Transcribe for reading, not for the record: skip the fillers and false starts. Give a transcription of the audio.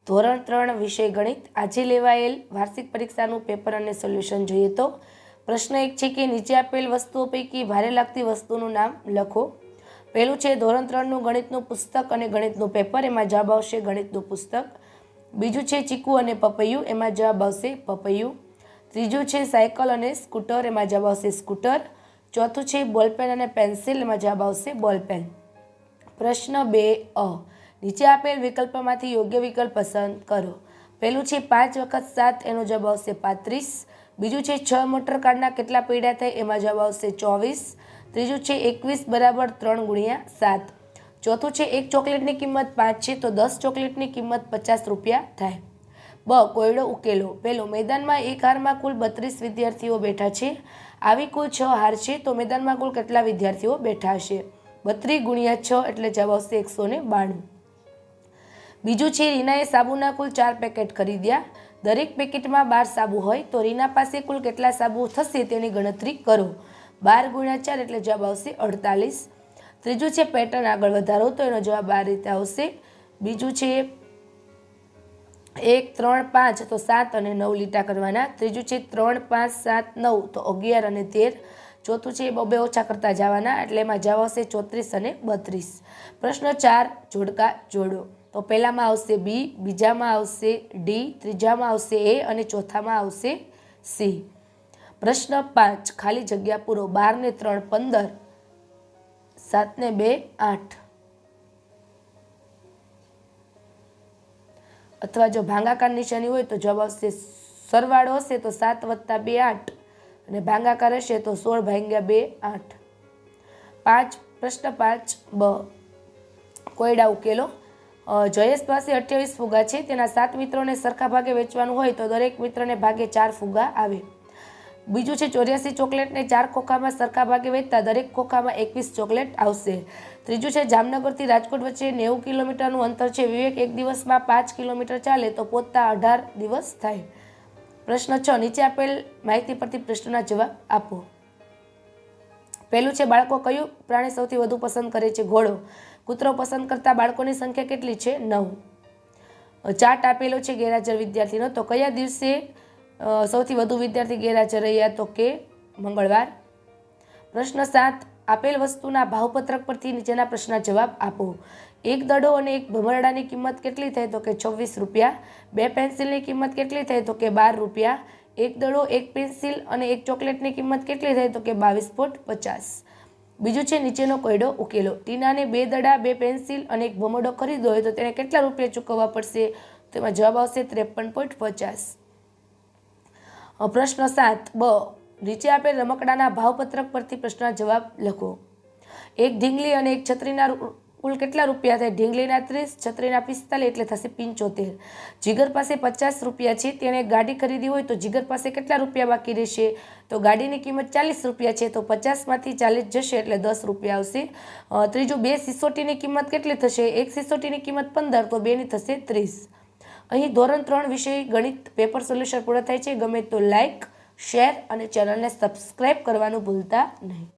ધોરણ 3 વિષય ગણિત આજે લેવાયેલ વાર્ષિક પરીક્ષાનું પેપર અને સોલ્યુશન જોઈએ તો પ્રશ્ન 1 છે કે નીચે આપેલ વસ્તુઓ પૈકી ભારે લાગતી વસ્તુનું નામ લખો। પહેલું છે ધોરણ 3નું ગણિતનું પુસ્તક અને ગણિતનું પેપર, એમાં જવાબ આવશે ગણિતનું પુસ્તક। બીજું છે ચીકુ અને પપૈયું, એમાં જવાબ આવશે પપૈયું। ત્રીજું છે સાયકલ અને સ્કૂટર, એમાં જવાબ આવશે સ્કૂટર। ચોથું છે બોલપેન અને પેન્સિલ, એમાં જવાબ આવશે બોલપેન। પ્રશ્ન 2 નીચે આપેલ વિકલ્પમાંથી યોગ્ય વિકલ્પ પસંદ કરો। પહેલું છે 5 વખત 7, એનો જવાબ આવશે 35। બીજું છે 6 મોટર કારના કેટલા પૈડા થાય, એમાં જવાબ આવશે 24। ત્રીજું છે 21 બરાબર 3 ગુણ્યા 7। ચોથું છે એક ચોકલેટની કિંમત 5 છે તો 10 ચોકલેટની કિંમત 50 રૂપિયા થાય। બ કોયડો ઉકેલો। પહેલો, મેદાનમાં એક હારમાં કુલ 32 વિદ્યાર્થીઓ બેઠા છે, આવી કુલ 6 હાર છે તો મેદાનમાં કુલ કેટલા વિદ્યાર્થીઓ બેઠા હશે? 32 ગુણ્યા 6 એટલે જવાબ આવશે 192। બીજું છે રીનાએ સાબુના કુલ 4 પેકેટ ખરીદ્યા, દરેક પેકેટમાં 12 સાબુ હોય તો રીના પાસે કુલ કેટલા સાબુ થશે તેની ગણતરી કરો। 12 ગુણ્યા 4 એટલે જવાબ આવશે 48। ત્રીજું છે પેટર્ન આગળ વધારો, તો એનો જવાબ આ રીતે આવશે। બીજું છે 1 3 5 તો 7 અને 9 લીટા કરવાના। ત્રીજું છે 3 5 7 9 તો 11 અને 13। ચોથું છે બબે ઓછા કરતા જવાના, એટલે એમાં જવાબ આવશે 34 અને 32। પ્રશ્ન 4 જોડકા જોડો। તો પહેલામાં આવશે બી, બીજામાં આવશે ડી, ત્રીજામાં આવશે એ અને ચોથામાં આવશે સી। પ્રશ્ન 5 ખાલી જગ્યા પૂરો। 12 ને 3 15, 7 ને 2 8। અથવા જો ભાગાકાર નિશાની હોય તો જવાબ આવશે સરવાળો હશે તો 7 વત્તા 2 8 અને ભાગાકાર હશે તો 16 ભાગ્યા 2 8। પ્રશ્ન 5 બ કોયડા ઉકેલો। જયેશ પાસે 28 ફુગા છે, તેના 7 મિત્રોને સરખા ભાગે વેચવાનું હોય તો દરેક મિત્રને ભાગે 4 ફુગા આવે। બીજું છે 84 ચોકલેટને 4 ખોખામાં સરખા ભાગે વેચતા દરેક ખોખામાં 21 ચોકલેટ આવશે। ત્રીજું છે જામનગરથી રાજકોટ વચ્ચે 90 કિલોમીટરનું અંતર છે, વિવેક એક દિવસમાં 5 કિલોમીટર ચાલે તો પહોંચતા 18 દિવસ થાય। પ્રશ્ન 6 નીચે આપેલ માહિતી પરથી પ્રશ્નના જવાબ આપો। પહેલું છે બાળકો કયું પ્રાણી સૌથી વધુ પસંદ કરે છે? ઘોડો। કૂતરો પસંદ કરતા બાળકોની સંખ્યા કેટલી છે? 9। ચાર્ટ આપેલો છે ગેરહાજર વિદ્યાર્થીનો, તો કયા દિવસે સૌથી વધુ વિદ્યાર્થી ગેરહાજર રહ્યા? તો કે મંગળવાર। પ્રશ્ન 7 આપેલ વસ્તુના ભાવપત્રક પરથી નીચેના પ્રશ્નના જવાબ આપો। એક દડો અને એક ભમરડાની કિંમત કેટલી થાય? તો કે 26 રૂપિયા। બે પેન્સિલની કિંમત કેટલી થાય? તો કે 12 રૂપિયા। એક દડો, એક પેન્સિલ અને એક ચોકલેટની કિંમત કેટલી થાય? તો કે 22.50। બીજું છે નીચેનો કોયડો ઉકેલો। ટીનાને 2 દડા, 2 પેન્સિલ અને એક ભમરડો ખરીદવો હોય તો તેને કેટલા રૂપિયા ચૂકવવા પડશે? તેમાં જવાબ આવશે 53.50। પ્રશ્ન 7 બ નીચે આપેલ રમકડાના ભાવપત્રક પરથી પ્રશ્નના જવાબ લખો। એક ઢીંગલી અને એક છત્રીના કુલ કેટલા રૂપિયા થાય? ઢીંગલીના 30, છત્રીના 45 એટલે થશે 75। જીગર પાસે 50 રૂપિયા છે, તેણે ગાડી ખરીદી હોય તો જીગર પાસે કેટલા રૂપિયા બાકી રહેશે? તો ગાડીની કિંમત 40 રૂપિયા છે તો 50માંથી 40 જશે એટલે 10 રૂપિયા આવશે। ત્રીજું, બે સિસોટીની કિંમત કેટલી થશે? એક સિસોટીની કિંમત 15 તો 2ની થશે 30। અહીં ધોરણ 3 વિષય ગણિત પેપર સોલ્યુશન પૂર્ણ થાય છે। ગમે તો લાઇક, શેર અને ચેનલને સબસ્ક્રાઈબ કરવાનું ભૂલતા નહીં।